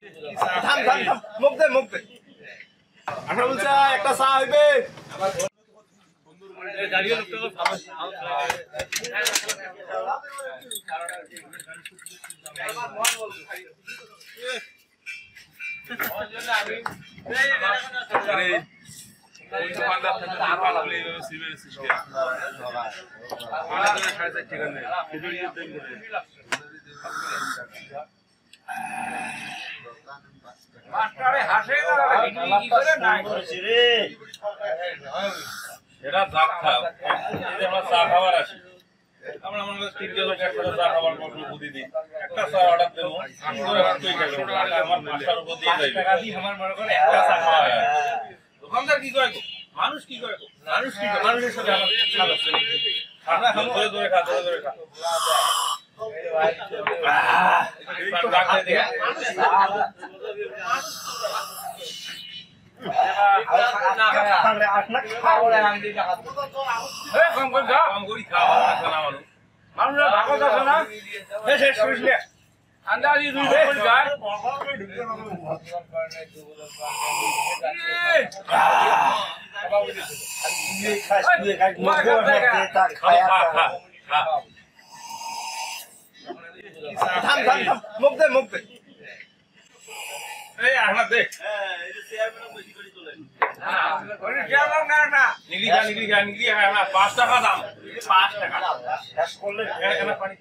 থাম থাম থাম মুখ দে মুখ দে আশরাফুল চা একটা চা হইবে মাস্টারে হাসে না কি করে নাই রে এরা ভাত খাও এই যে আমরা চা খাবার আসি আমরা আমাদের তিনটে লোক একটা চা খাবার মতো বুদ্ধি দিই একটা চা অর্ডার দেব আমি করে তুই খাবি আমার মাস্টার উপর দিয়ে যাইবে টাকা দি আমার মনে করে একটা চা খাওয়া দোকানদার কি করে মানুষ কি করে মানুষের সাথে আমরা ধরে ধরে খা আন্দাজি দুই যায় থাম থাম থাম মুখ দে মুখ দে এই আহমদ দেখ নিগলি খা 5 টাকা দাম 5 টাকা শেষ করলে পানি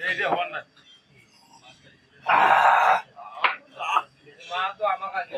এই যে হন না মা তো আমার কাছে